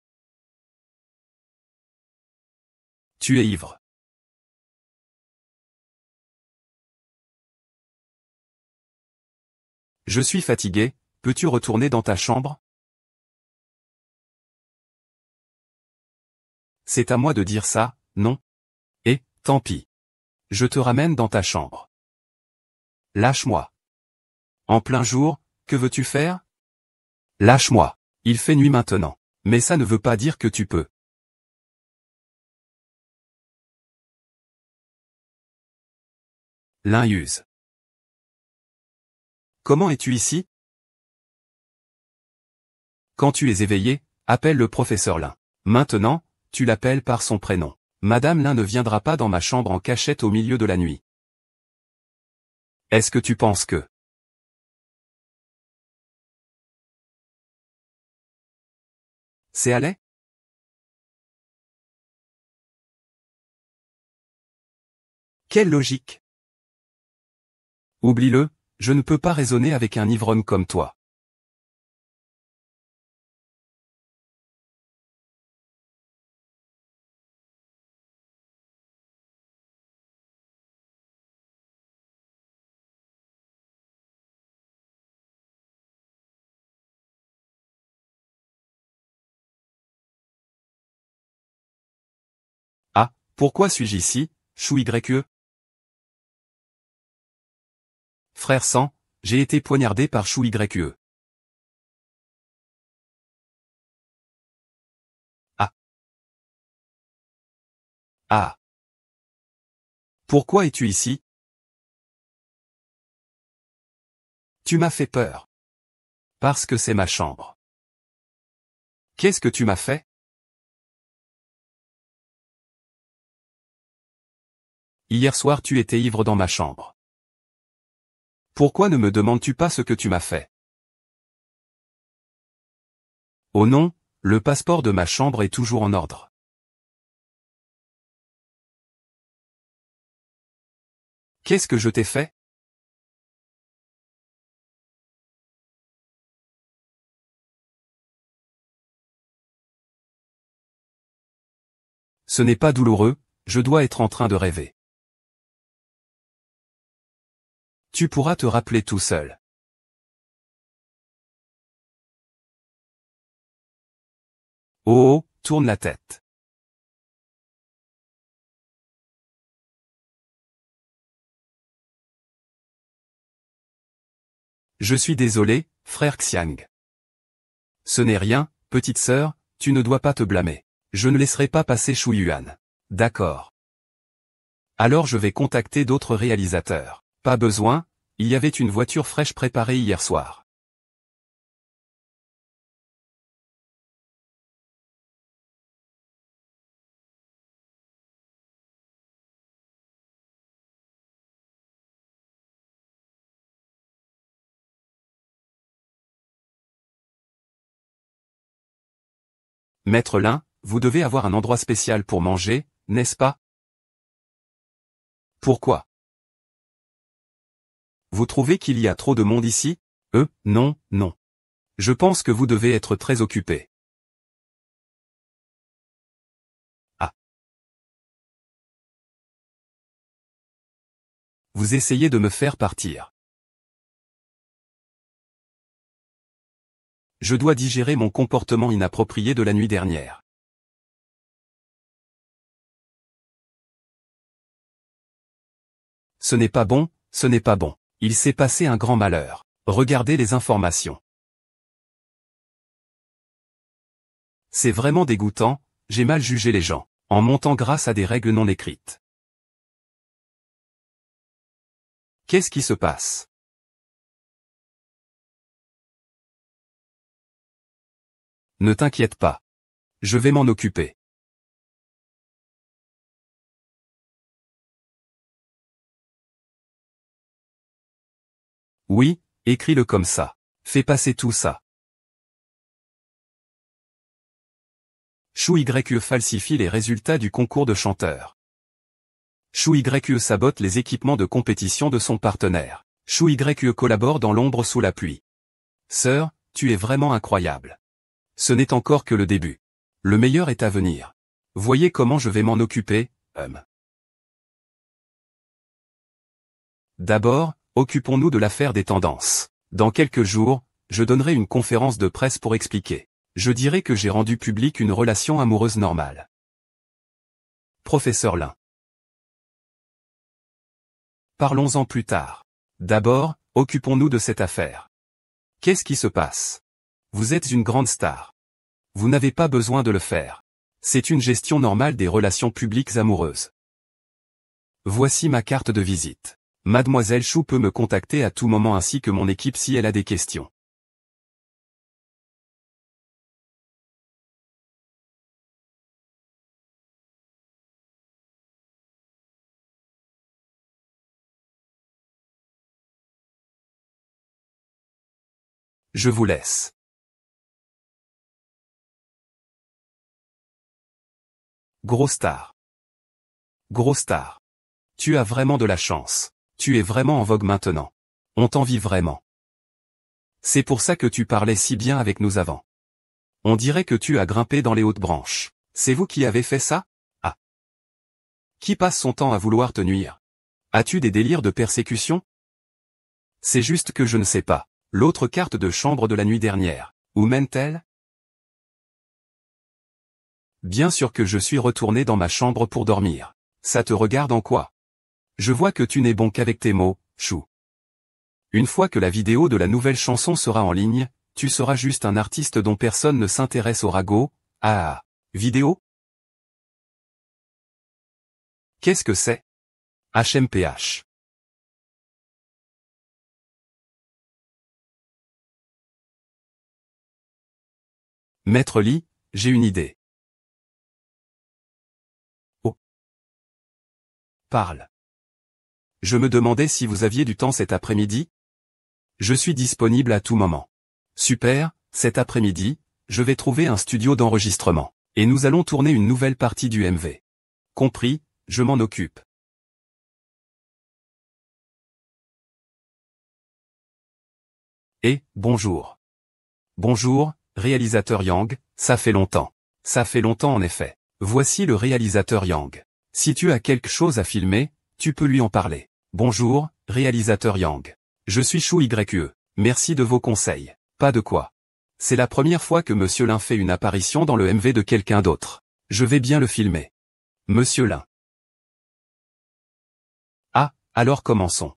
Tu es ivre. Je suis fatigué, peux-tu retourner dans ta chambre? C'est à moi de dire ça, non? Eh, tant pis. Je te ramène dans ta chambre. Lâche-moi. En plein jour, que veux-tu faire? Lâche-moi. Il fait nuit maintenant. Mais ça ne veut pas dire que tu peux. Lin use. Comment es-tu ici? Quand tu es éveillé, appelle le professeur Lin. Maintenant, tu l'appelles par son prénom. Madame Lin ne viendra pas dans ma chambre en cachette au milieu de la nuit. Est-ce que tu penses que... C'est à lait? Quelle logique! Oublie-le, je ne peux pas raisonner avec un ivrogne comme toi. Ah, pourquoi suis-je ici, chou YE? Frère sang, j'ai été poignardé par chou YE. Ah. Ah. Pourquoi es-tu ici? Tu m'as fait peur. Parce que c'est ma chambre. Qu'est-ce que tu m'as fait? Hier soir tu étais ivre dans ma chambre. Pourquoi ne me demandes-tu pas ce que tu m'as fait? Oh non, le passeport de ma chambre est toujours en ordre. Qu'est-ce que je t'ai fait? Ce n'est pas douloureux, je dois être en train de rêver. Tu pourras te rappeler tout seul. Oh oh, tourne la tête. Je suis désolé, frère Xiang. Ce n'est rien, petite sœur, tu ne dois pas te blâmer. Je ne laisserai pas passer Shu Yuan. D'accord. Alors je vais contacter d'autres réalisateurs. Pas besoin, il y avait une voiture fraîche préparée hier soir. Maître Lin, vous devez avoir un endroit spécial pour manger, n'est-ce pas? Pourquoi? Vous trouvez qu'il y a trop de monde ici? Non, non. Je pense que vous devez être très occupé. Ah. Vous essayez de me faire partir. Je dois digérer mon comportement inapproprié de la nuit dernière. Ce n'est pas bon, ce n'est pas bon. Il s'est passé un grand malheur. Regardez les informations. C'est vraiment dégoûtant, j'ai mal jugé les gens, en montant grâce à des règles non écrites. Qu'est-ce qui se passe? Ne t'inquiète pas. Je vais m'en occuper. Oui, écris-le comme ça. Fais passer tout ça. Chou YE falsifie les résultats du concours de chanteur. Chou YE sabote les équipements de compétition de son partenaire. Chou YE collabore dans l'ombre sous la pluie. Sœur, tu es vraiment incroyable. Ce n'est encore que le début. Le meilleur est à venir. Voyez comment je vais m'en occuper, D'abord, occupons-nous de l'affaire des tendances. Dans quelques jours, je donnerai une conférence de presse pour expliquer. Je dirai que j'ai rendu public une relation amoureuse normale. Professeur Lin. Parlons-en plus tard. D'abord, occupons-nous de cette affaire. Qu'est-ce qui se passe? Vous êtes une grande star. Vous n'avez pas besoin de le faire. C'est une gestion normale des relations publiques amoureuses. Voici ma carte de visite. Mademoiselle Chou peut me contacter à tout moment ainsi que mon équipe si elle a des questions. Je vous laisse. Gros star. Gros star. Tu as vraiment de la chance. Tu es vraiment en vogue maintenant. On t'envie vraiment. C'est pour ça que tu parlais si bien avec nous avant. On dirait que tu as grimpé dans les hautes branches. C'est vous qui avez fait ça? Ah. Qui passe son temps à vouloir te nuire? As-tu des délires de persécution? C'est juste que je ne sais pas. L'autre carte de chambre de la nuit dernière. Où mène-t-elle? Bien sûr que je suis retourné dans ma chambre pour dormir. Ça te regarde en quoi? Je vois que tu n'es bon qu'avec tes mots, Chou. Une fois que la vidéo de la nouvelle chanson sera en ligne, tu seras juste un artiste dont personne ne s'intéresse au ragot. Ah. Vidéo? Qu'est-ce que c'est? HMPH. Maître Lee, j'ai une idée. Oh. Parle. Je me demandais si vous aviez du temps cet après-midi? Je suis disponible à tout moment. Super, cet après-midi, je vais trouver un studio d'enregistrement. Et nous allons tourner une nouvelle partie du MV. Compris, je m'en occupe. Et, bonjour. Bonjour, réalisateur Yang, ça fait longtemps. Ça fait longtemps en effet. Voici le réalisateur Yang. Si tu as quelque chose à filmer, tu peux lui en parler. Bonjour, réalisateur Yang. Je suis Chou YE. Merci de vos conseils. Pas de quoi. C'est la première fois que Monsieur Lin fait une apparition dans le MV de quelqu'un d'autre. Je vais bien le filmer. Monsieur Lin. Ah, alors commençons.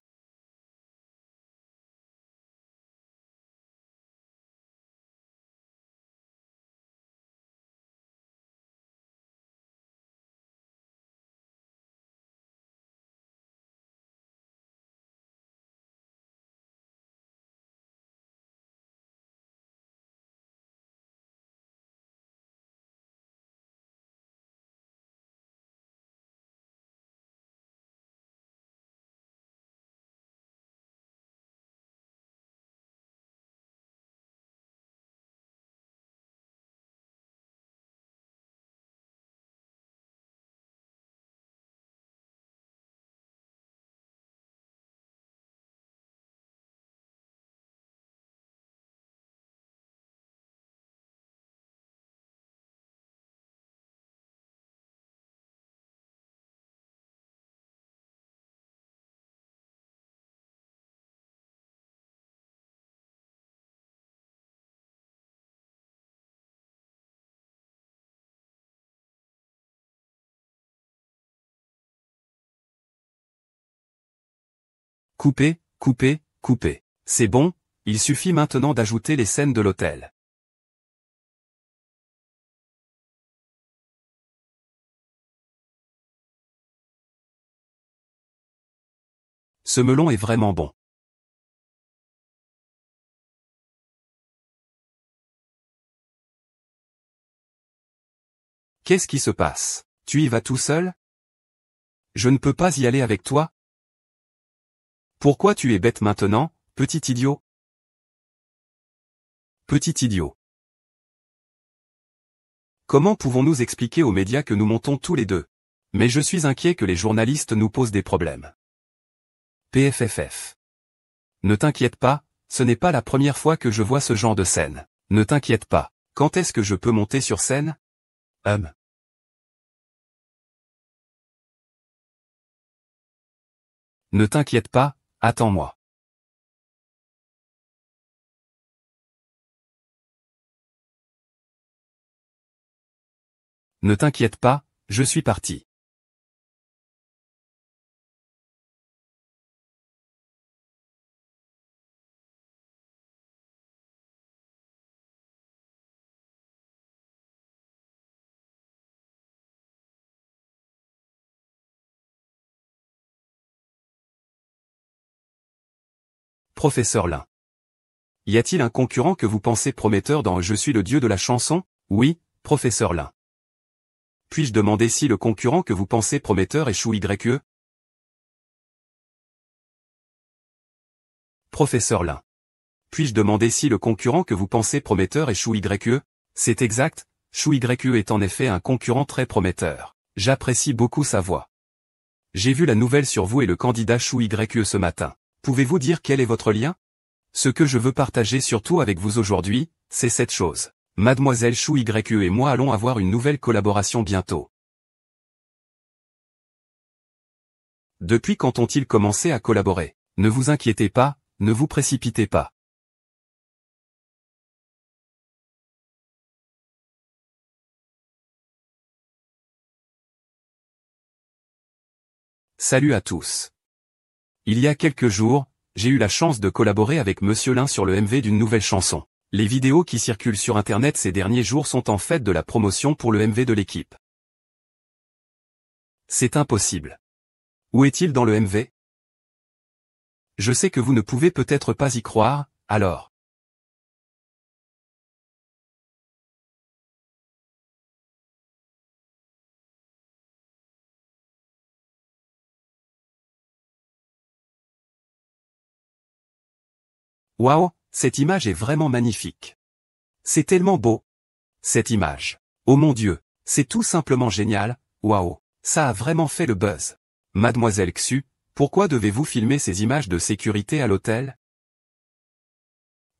Coupez, coupez, coupez. C'est bon, il suffit maintenant d'ajouter les scènes de l'hôtel. Ce melon est vraiment bon. Qu'est-ce qui se passe? Tu y vas tout seul? Je ne peux pas y aller avec toi? Pourquoi tu es bête maintenant, petit idiot? Petit idiot. Comment pouvons-nous expliquer aux médias que nous montons tous les deux? Mais je suis inquiet que les journalistes nous posent des problèmes. PFFF. Ne t'inquiète pas, ce n'est pas la première fois que je vois ce genre de scène. Ne t'inquiète pas. Quand est-ce que je peux monter sur scène? Ne t'inquiète pas, attends-moi. Ne t'inquiète pas, je suis parti. Professeur Lin. Y a-t-il un concurrent que vous pensez prometteur dans Je suis le dieu de la chanson? Oui, professeur Lin. Puis-je demander si le concurrent que vous pensez prometteur échoue YE? Professeur Lin. Puis-je demander si le concurrent que vous pensez prometteur échoue YE? C'est exact, Chou YE est en effet un concurrent très prometteur. J'apprécie beaucoup sa voix. J'ai vu la nouvelle sur vous et le candidat Chou YE ce matin. Pouvez-vous dire quel est votre lien? Ce que je veux partager surtout avec vous aujourd'hui, c'est cette chose. Mademoiselle Chou YE et moi allons avoir une nouvelle collaboration bientôt. Depuis quand ont-ils commencé à collaborer? Ne vous inquiétez pas, ne vous précipitez pas. Salut à tous. Il y a quelques jours, j'ai eu la chance de collaborer avec Monsieur Lin sur le MV d'une nouvelle chanson. Les vidéos qui circulent sur Internet ces derniers jours sont en fait de la promotion pour le MV de l'équipe. C'est impossible. Où est-il dans le MV? Je sais que vous ne pouvez peut-être pas y croire, alors. Waouh, cette image est vraiment magnifique. C'est tellement beau. Cette image. Oh mon Dieu, c'est tout simplement génial, waouh, ça a vraiment fait le buzz. Mademoiselle Xu, pourquoi devez-vous filmer ces images de sécurité à l'hôtel?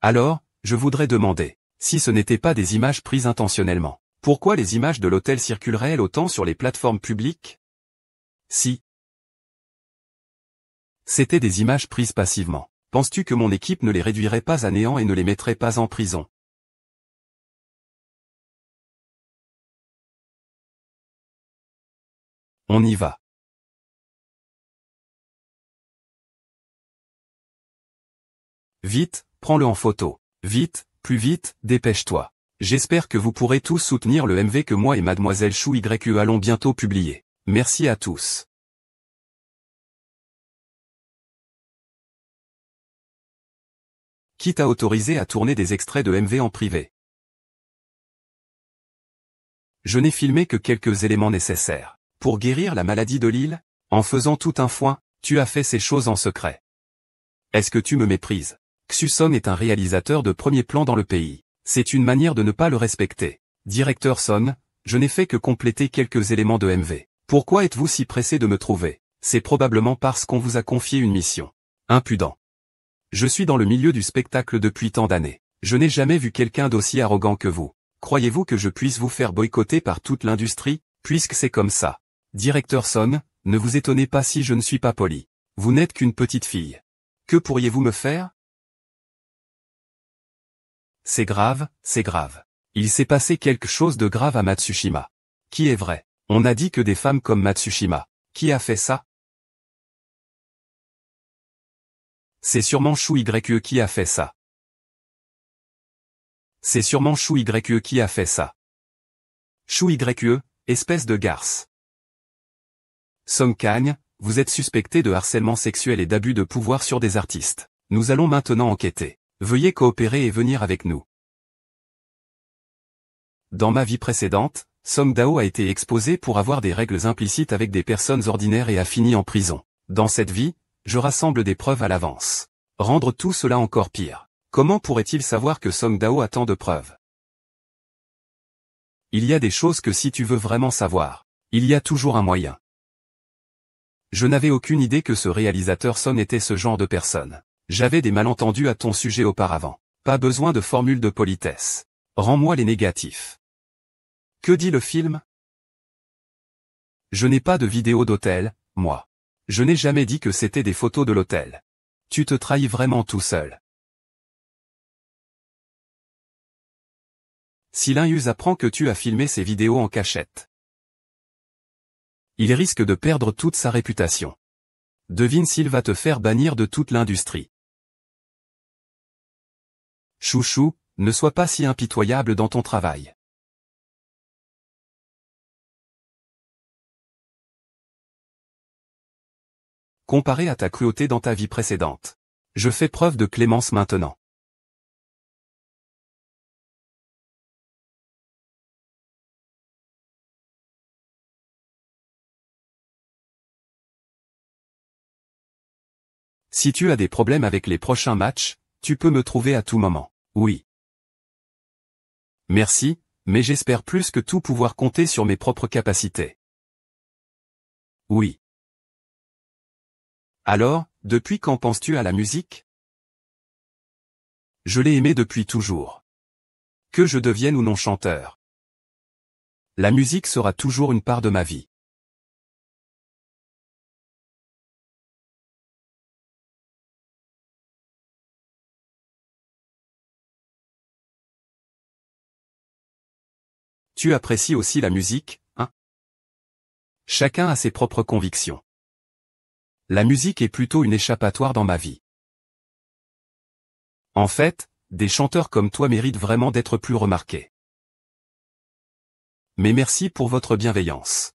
Alors, je voudrais demander, si ce n'étaient pas des images prises intentionnellement, pourquoi les images de l'hôtel circuleraient-elles autant sur les plateformes publiques? Si c'était des images prises passivement, penses-tu que mon équipe ne les réduirait pas à néant et ne les mettrait pas en prison? On y va. Vite, prends-le en photo. Vite, plus vite, dépêche-toi. J'espère que vous pourrez tous soutenir le MV que moi et Mademoiselle Chou YE allons bientôt publier. Merci à tous. Qui t'a autorisé à tourner des extraits de MV en privé? Je n'ai filmé que quelques éléments nécessaires. Pour guérir la maladie de Lille, en faisant tout un foin, tu as fait ces choses en secret. Est-ce que tu me méprises? Xu Song est un réalisateur de premier plan dans le pays. C'est une manière de ne pas le respecter. Directeur Son, je n'ai fait que compléter quelques éléments de MV. Pourquoi êtes-vous si pressé de me trouver? C'est probablement parce qu'on vous a confié une mission. Impudent. Je suis dans le milieu du spectacle depuis tant d'années. Je n'ai jamais vu quelqu'un d'aussi arrogant que vous. Croyez-vous que je puisse vous faire boycotter par toute l'industrie, puisque c'est comme ça? Directeur Son, ne vous étonnez pas si je ne suis pas poli. Vous n'êtes qu'une petite fille. Que pourriez-vous me faire? C'est grave, c'est grave. Il s'est passé quelque chose de grave à Matsushima. Qui est vrai? On a dit que des femmes comme Matsushima. Qui a fait ça? C'est sûrement Chou YE qui a fait ça. C'est sûrement Chou YE qui a fait ça. Chou YE, espèce de garce. Song Kang, vous êtes suspecté de harcèlement sexuel et d'abus de pouvoir sur des artistes. Nous allons maintenant enquêter. Veuillez coopérer et venir avec nous. Dans ma vie précédente, Song Dao a été exposé pour avoir des règles implicites avec des personnes ordinaires et a fini en prison. Dans cette vie, je rassemble des preuves à l'avance. Rendre tout cela encore pire. Comment pourrait-il savoir que Song Dao a tant de preuves? Il y a des choses que si tu veux vraiment savoir, il y a toujours un moyen. Je n'avais aucune idée que ce réalisateur Son était ce genre de personne. J'avais des malentendus à ton sujet auparavant. Pas besoin de formule de politesse. Rends-moi les négatifs. Que dit le film? Je n'ai pas de vidéo d'hôtel, moi. Je n'ai jamais dit que c'était des photos de l'hôtel. Tu te trahis vraiment tout seul. Si Linus apprend que tu as filmé ces vidéos en cachette, il risque de perdre toute sa réputation. Devine s'il va te faire bannir de toute l'industrie. Chouchou, ne sois pas si impitoyable dans ton travail. Comparé à ta cruauté dans ta vie précédente. Je fais preuve de clémence maintenant. Si tu as des problèmes avec les prochains matchs, tu peux me trouver à tout moment. Oui. Merci, mais j'espère plus que tout pouvoir compter sur mes propres capacités. Oui. Alors, depuis quand penses-tu à la musique? Je l'ai aimée depuis toujours. Que je devienne ou non chanteur. La musique sera toujours une part de ma vie. Tu apprécies aussi la musique, hein? Chacun a ses propres convictions. La musique est plutôt une échappatoire dans ma vie. En fait, des chanteurs comme toi méritent vraiment d'être plus remarqués. Mais merci pour votre bienveillance.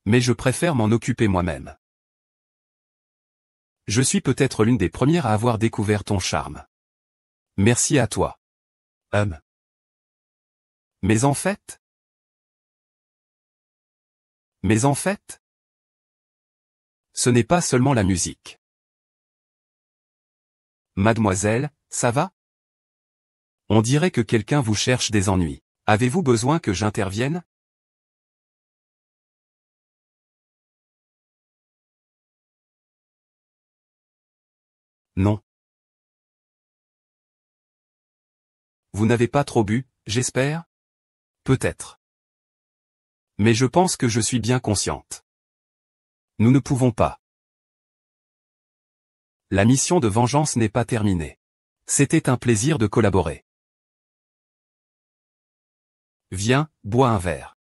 Mais je préfère m'en occuper moi-même. Je suis peut-être l'une des premières à avoir découvert ton charme. Merci à toi. Mais en fait? Mais en fait? Ce n'est pas seulement la musique. Mademoiselle, ça va? On dirait que quelqu'un vous cherche des ennuis. Avez-vous besoin que j'intervienne? Non. Vous n'avez pas trop bu, j'espère? Peut-être. Mais je pense que je suis bien consciente. Nous ne pouvons pas. La mission de vengeance n'est pas terminée. C'était un plaisir de collaborer. Viens, bois un verre.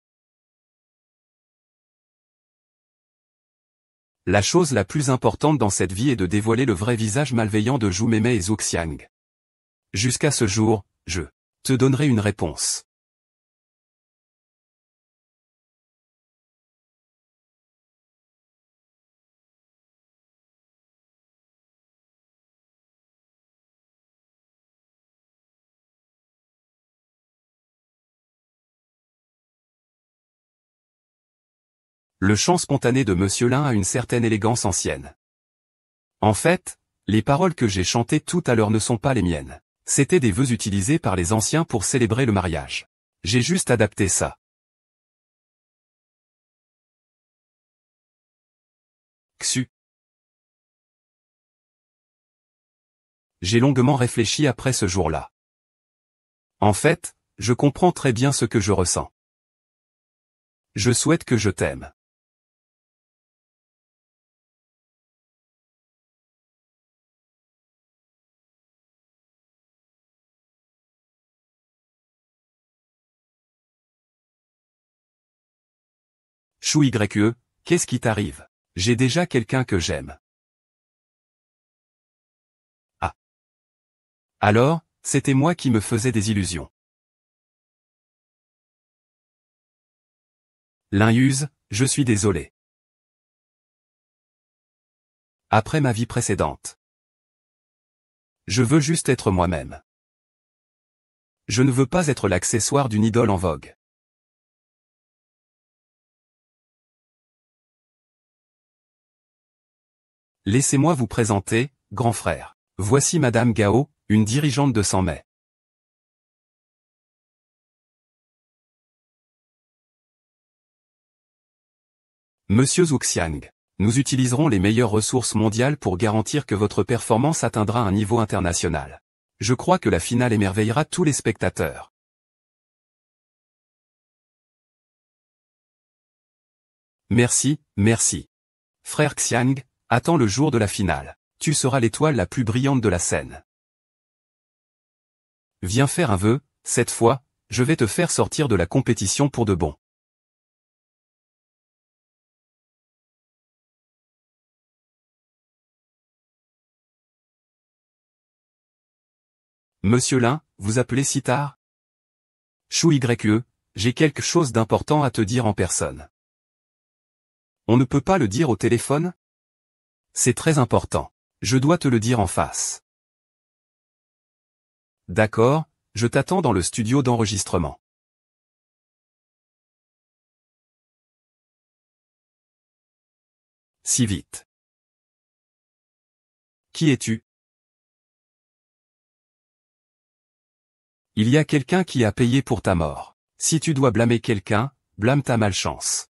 La chose la plus importante dans cette vie est de dévoiler le vrai visage malveillant de Zhu Meimei et Zhu Xiang. Jusqu'à ce jour, je te donnerai une réponse. Le chant spontané de Monsieur Lin a une certaine élégance ancienne. En fait, les paroles que j'ai chantées tout à l'heure ne sont pas les miennes. C'étaient des vœux utilisés par les anciens pour célébrer le mariage. J'ai juste adapté ça. Xu. J'ai longuement réfléchi après ce jour-là. En fait, je comprends très bien ce que je ressens. Je souhaite que je t'aime. Chou YE, qu'est-ce qui t'arrive? J'ai déjà quelqu'un que j'aime. Alors, c'était moi qui me faisais des illusions. Linuse, je suis désolé. Après ma vie précédente. Je veux juste être moi-même. Je ne veux pas être l'accessoire d'une idole en vogue. Laissez-moi vous présenter, grand frère. Voici Madame Gao, une dirigeante de 100 mai. Monsieur Zhuxiang, nous utiliserons les meilleures ressources mondiales pour garantir que votre performance atteindra un niveau international. Je crois que la finale émerveillera tous les spectateurs. Merci, merci. Frère Xiang, attends le jour de la finale. Tu seras l'étoile la plus brillante de la scène. Viens faire un vœu, cette fois, je vais te faire sortir de la compétition pour de bon. Monsieur Lin, vous appelez si tard? Chou YE, j'ai quelque chose d'important à te dire en personne. On ne peut pas le dire au téléphone? C'est très important. Je dois te le dire en face. D'accord, je t'attends dans le studio d'enregistrement. Si vite. Qui es-tu? Il y a quelqu'un qui a payé pour ta mort. Si tu dois blâmer quelqu'un, blâme ta malchance.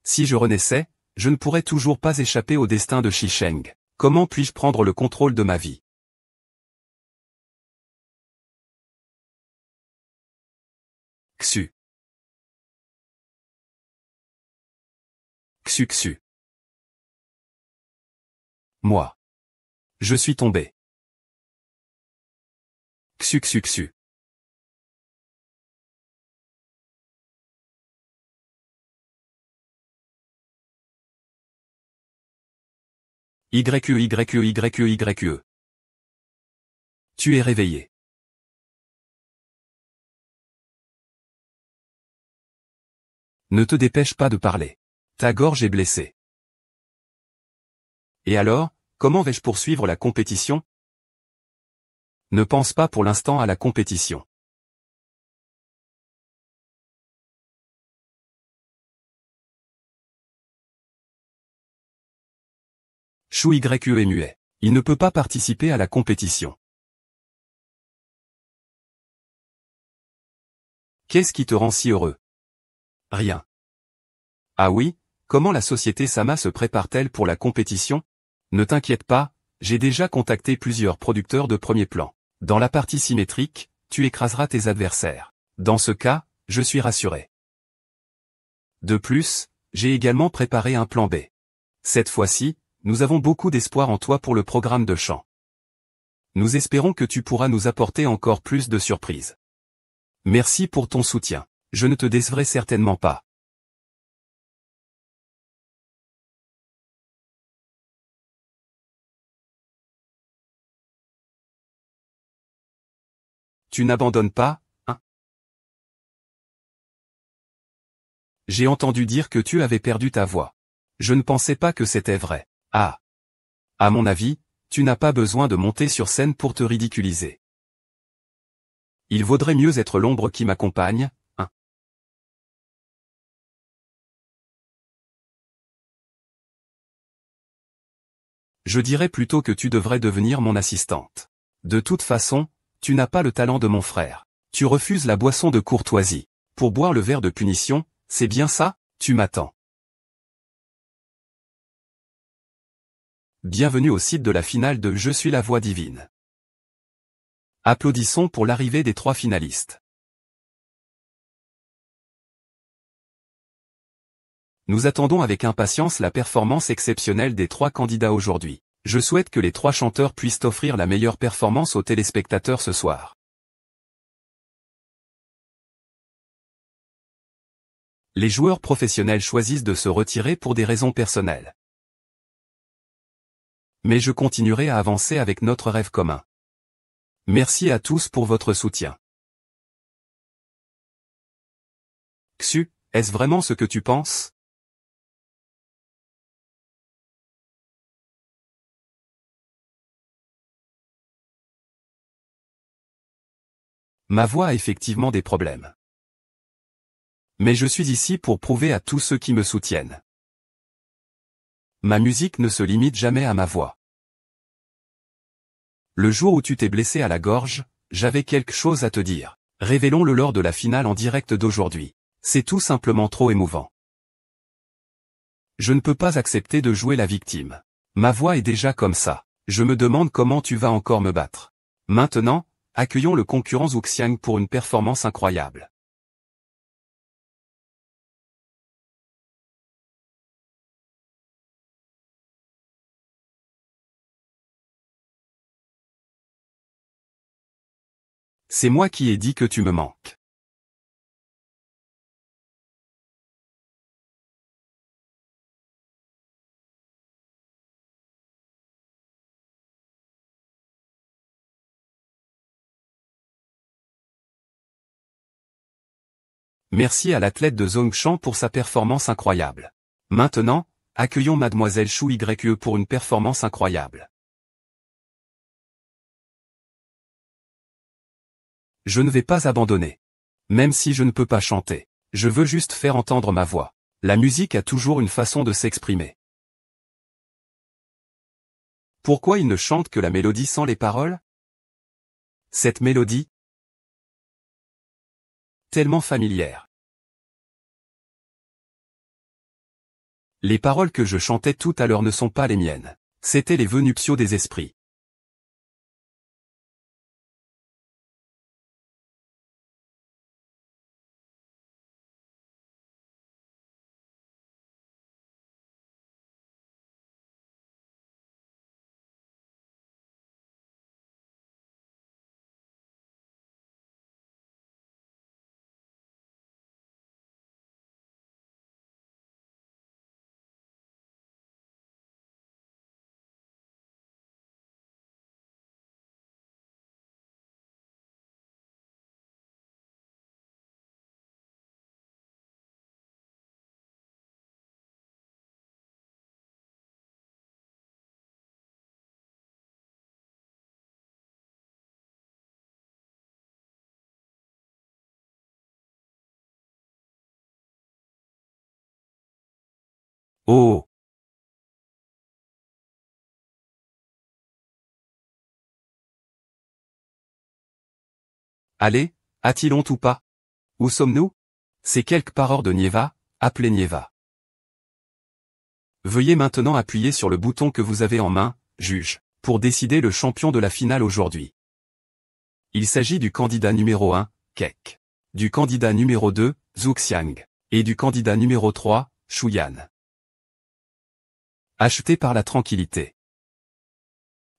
Si je renaissais, je ne pourrais toujours pas échapper au destin de Shisheng. Comment puis-je prendre le contrôle de ma vie? Xu. Xu Xu. Moi. Je suis tombé. Xu Xu Xu. YE. Tu es réveillé. Ne te dépêche pas de parler. Ta gorge est blessée. Et alors, comment vais-je poursuivre la compétition? Ne pense pas pour l'instant à la compétition. Chou YE est muet. Il ne peut pas participer à la compétition. Qu'est-ce qui te rend si heureux? Rien. Ah oui, comment la société Sama se prépare-t-elle pour la compétition? Ne t'inquiète pas, j'ai déjà contacté plusieurs producteurs de premier plan. Dans la partie symétrique, tu écraseras tes adversaires. Dans ce cas, je suis rassuré. De plus, j'ai également préparé un plan B. Cette fois-ci, nous avons beaucoup d'espoir en toi pour le programme de chant. Nous espérons que tu pourras nous apporter encore plus de surprises. Merci pour ton soutien. Je ne te décevrai certainement pas. Tu n'abandonnes pas, hein? J'ai entendu dire que tu avais perdu ta voix. Je ne pensais pas que c'était vrai. Ah. À mon avis, tu n'as pas besoin de monter sur scène pour te ridiculiser. Il vaudrait mieux être l'ombre qui m'accompagne, hein? Je dirais plutôt que tu devrais devenir mon assistante. De toute façon, tu n'as pas le talent de mon frère. Tu refuses la boisson de courtoisie. Pour boire le verre de punition, c'est bien ça? Tu m'attends. Bienvenue au site de la finale de Je suis la voix divine. Applaudissons pour l'arrivée des 3 finalistes. Nous attendons avec impatience la performance exceptionnelle des 3 candidats aujourd'hui. Je souhaite que les 3 chanteurs puissent offrir la meilleure performance aux téléspectateurs ce soir. Les joueurs professionnels choisissent de se retirer pour des raisons personnelles. Mais je continuerai à avancer avec notre rêve commun. Merci à tous pour votre soutien. Xu, est-ce vraiment ce que tu penses? Ma voix a effectivement des problèmes. Mais je suis ici pour prouver à tous ceux qui me soutiennent. Ma musique ne se limite jamais à ma voix. Le jour où tu t'es blessé à la gorge, j'avais quelque chose à te dire. Révélons-le lors de la finale en direct d'aujourd'hui. C'est tout simplement trop émouvant. Je ne peux pas accepter de jouer la victime. Ma voix est déjà comme ça. Je me demande comment tu vas encore me battre. Maintenant, accueillons le concurrent Zhu Xiang pour une performance incroyable. C'est moi qui ai dit que tu me manques. Merci à l'athlète de Zhongshan pour sa performance incroyable. Maintenant, accueillons Mademoiselle Shu Ye pour une performance incroyable. Je ne vais pas abandonner. Même si je ne peux pas chanter. Je veux juste faire entendre ma voix. La musique a toujours une façon de s'exprimer. Pourquoi il ne chante que la mélodie sans les paroles? Cette mélodie, tellement familière. Les paroles que je chantais tout à l'heure ne sont pas les miennes. C'étaient les vœux nuptiaux des esprits. Oh! Allez, a-t-il honte ou pas? Où sommes-nous? C'est quelque part de Nieva, appelé Nieva. Veuillez maintenant appuyer sur le bouton que vous avez en main, juge, pour décider le champion de la finale aujourd'hui. Il s'agit du candidat numéro 1, Kek. Du candidat numéro 2, Zhu Xiang. Et du candidat numéro 3, Shu Yan. Acheté par la tranquillité.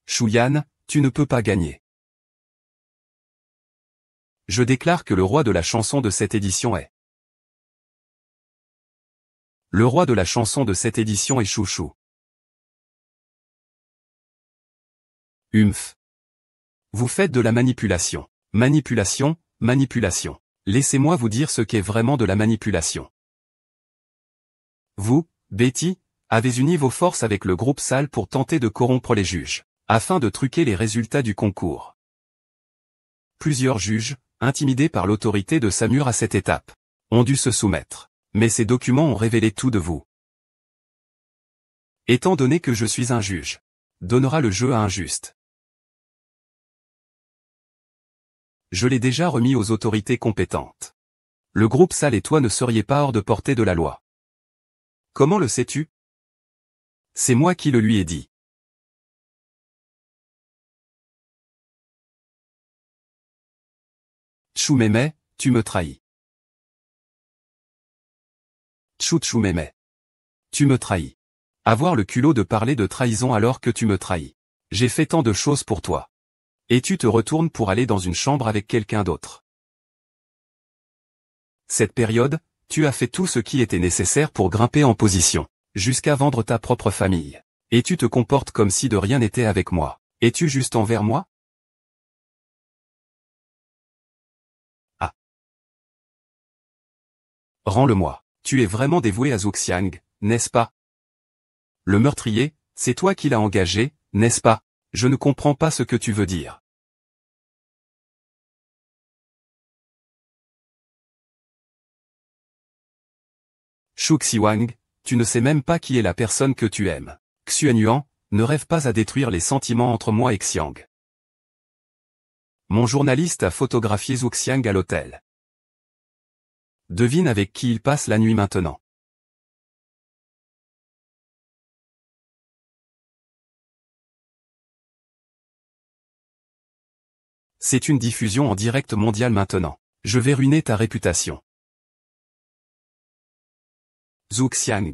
Shu Yan, tu ne peux pas gagner. Je déclare que le roi de la chanson de cette édition est. Le roi de la chanson de cette édition est Chouchou. Humph. Vous faites de la manipulation. Manipulation, manipulation. Laissez-moi vous dire ce qu'est vraiment de la manipulation. Vous, Betty, avez uni vos forces avec le groupe Sale pour tenter de corrompre les juges, afin de truquer les résultats du concours. Plusieurs juges, intimidés par l'autorité de Samur à cette étape, ont dû se soumettre. Mais ces documents ont révélé tout de vous. Étant donné que je suis un juge, donnera le jeu à un juste. Je l'ai déjà remis aux autorités compétentes. Le groupe Sale et toi ne seriez pas hors de portée de la loi. Comment le sais-tu? C'est moi qui le lui ai dit. Tchoumeme, tu me trahis. Tchou-tchou-mémé. Tu me trahis. Avoir le culot de parler de trahison alors que tu me trahis. J'ai fait tant de choses pour toi. Et tu te retournes pour aller dans une chambre avec quelqu'un d'autre. Cette période, tu as fait tout ce qui était nécessaire pour grimper en position, jusqu'à vendre ta propre famille. Et tu te comportes comme si de rien n'était avec moi. Es-tu juste envers moi? Ah. Rends-le-moi. Tu es vraiment dévoué à Zhu Xiang, n'est-ce pas? Le meurtrier, c'est toi qui l'as engagé, n'est-ce pas? Je ne comprends pas ce que tu veux dire. Shu Xiang, tu ne sais même pas qui est la personne que tu aimes. Xuanyuan, ne rêve pas à détruire les sentiments entre moi et Xiang. Mon journaliste a photographié Zhu Xiang à l'hôtel. Devine avec qui il passe la nuit maintenant. C'est une diffusion en direct mondiale maintenant. Je vais ruiner ta réputation. Zhu Xiang.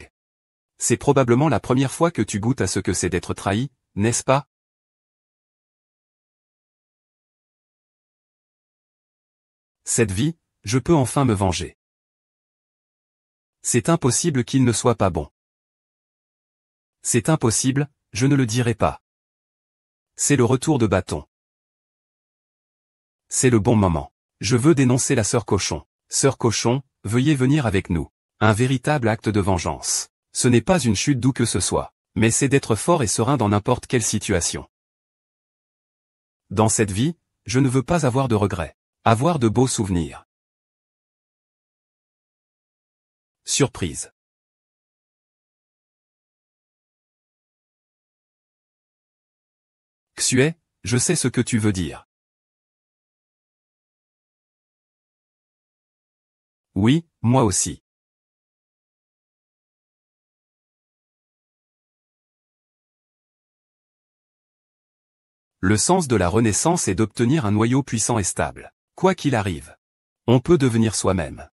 C'est probablement la première fois que tu goûtes à ce que c'est d'être trahi, n'est-ce pas? Cette vie, je peux enfin me venger. C'est impossible qu'il ne soit pas bon. C'est impossible, je ne le dirai pas. C'est le retour de bâton. C'est le bon moment. Je veux dénoncer la sœur Cochon. Sœur Cochon, veuillez venir avec nous. Un véritable acte de vengeance. Ce n'est pas une chute d'où que ce soit, mais c'est d'être fort et serein dans n'importe quelle situation. Dans cette vie, je ne veux pas avoir de regrets. Avoir de beaux souvenirs. Surprise. Xue, je sais ce que tu veux dire. Oui, moi aussi. Le sens de la renaissance est d'obtenir un noyau puissant et stable. Quoi qu'il arrive, on peut devenir soi-même.